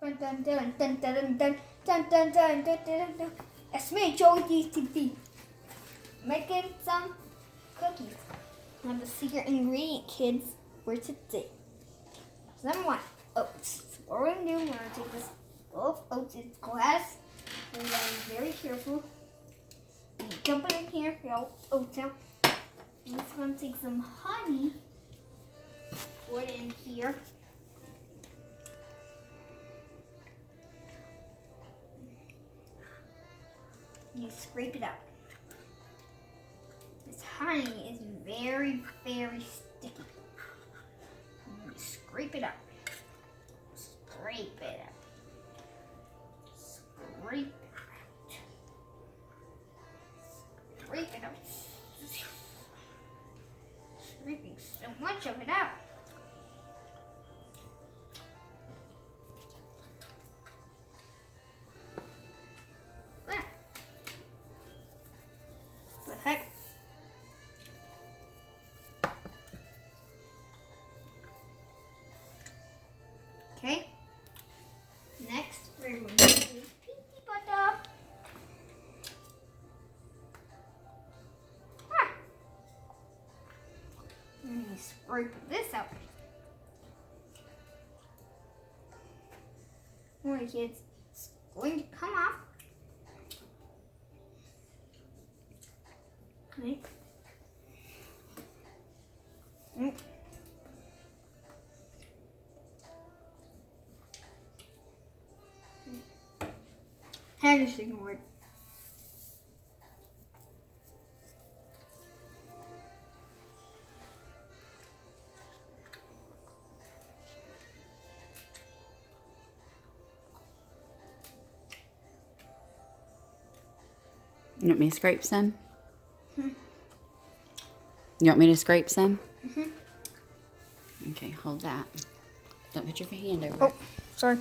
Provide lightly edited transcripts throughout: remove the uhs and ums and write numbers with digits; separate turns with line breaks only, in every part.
Dun, dun, dun, dun, dun, dun, dun, dun, dun, dun, dun, dun. It's me, JoeyDTV, making some cookies. I have the secret ingredient, kids, for today. Number 1, oats. So what we're going to do, we're going to take this bowl of oats, it's glass, and then be very careful. You dump it in here, get all oats out. I'm just going to take some honey, put it in here. You scrape it out. This honey is very, very sticky. You scrape it out. Scrape it out. Scrape it out. Scrape it out. Scraping so much of it out. Heck. Okay. Next, we're going to use pinky butter. Let me scrape this out. Alright, kids, it's going to come off. Okay. Hand is ignored.
You want me to scrape some? You want me to scrape some? Okay, hold that. Don't put your hand over.
Oh, sorry.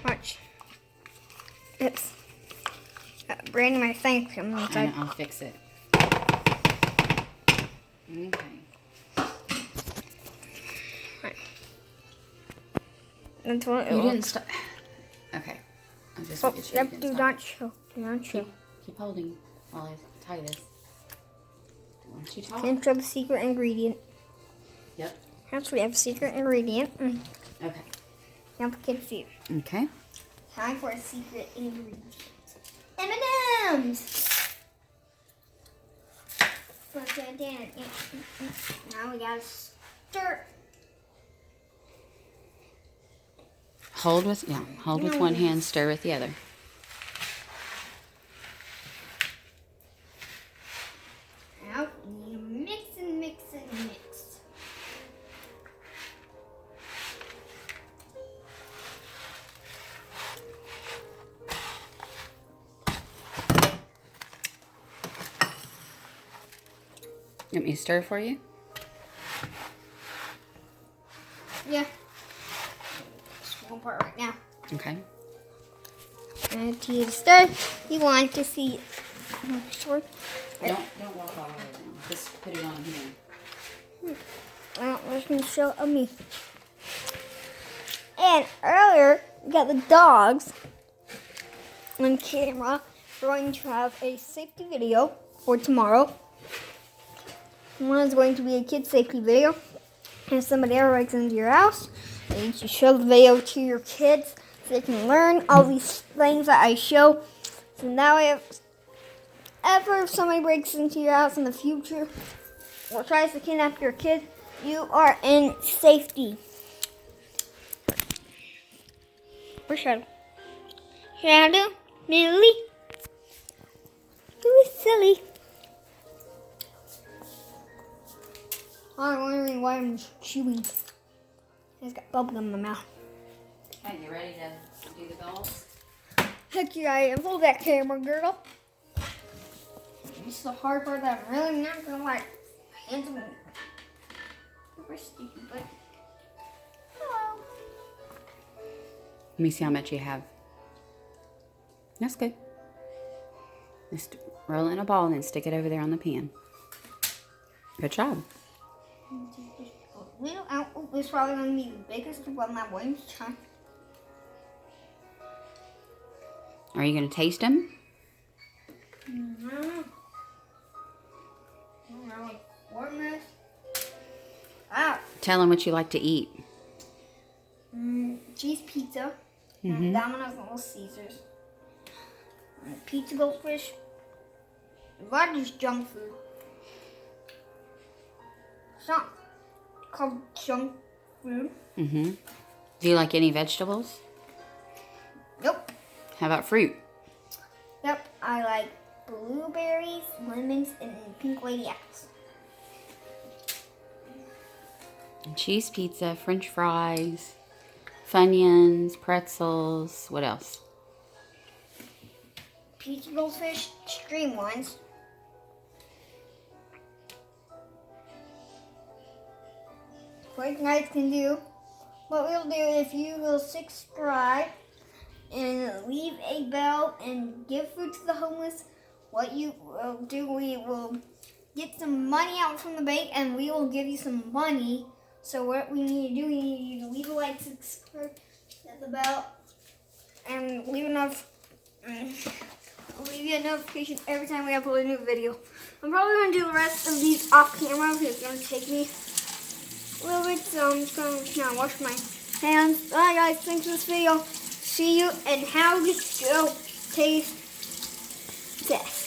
Watch. Oops. Branding my thing from the inside.
I'll fix it. Okay.
Right. That's what it
You
looks.
didn't stop. Okay. I'll just
Oh,
make sure you
yep,
didn't
do
stop.
not show. Do not show.
Keep holding while I tie this. Don't you talk?
Can't show the secret ingredient.
Yep.
That's we have a secret ingredient.
Okay.
Now the kids see it.
Okay.
Time for a secret ingredient. M&M's. Now we gotta stir.
Hold with one hand, stir with the other.
Now you mix and mix and mix.
You want me to stir for you?
Yeah. Just one part right now.
Okay.
And to stir, you want to see it. Short.
Don't walk all the way down. Just put it on here.
Let me show me. And earlier, we got the dogs on camera. We're going to have a safety video for tomorrow. One is going to be a kid safety video. If somebody ever breaks into your house, you need to show the video to your kids so they can learn all these things that I show. So now if somebody breaks into your house in the future or tries to kidnap your kid, you are in safety. Where's Shadow? Shadow? Millie? Who is silly? I'm wondering why I'm chewing. It's got bubblegum in my mouth.
Okay, you ready to do the balls?
Heck yeah, I am. Hold that camera, girl. This is the hard part that I'm really not gonna like. Hands on me. We're sticky, but hello.
Let me see how much you have. That's good. Just roll in a ball and then stick it over there on the pan. Good job.
is probably going to be the biggest one I'm going to try.
Are you going to taste them?
Mm-hmm. Really warm this. Ah.
Tell them what you like to eat.
Cheese pizza.
Mm-hmm.
Domino's and Little Caesars. Pizza goldfish. A lot of just junk food. It's not called junk food.
Mm-hmm. Do you like any vegetables?
Nope.
How about fruit?
Yep, I like blueberries, lemons, and pink lady apples.
Cheese pizza, French fries, Funyuns, pretzels. What else?
Pizza goldfish, extreme ones. What you guys can do, what we'll do if you will subscribe and leave a bell and give food to the homeless, what you will do, we will get some money out from the bank and we will give you some money. So what we need to do, we need you to leave a like, subscribe, hit the bell, and leave you a notification every time we upload a new video. I'm probably going to do the rest of these off camera because it's going to take me a little bit, so I'm just going to now wash my hands. Alright guys, thanks for this video. See you and how to go taste test.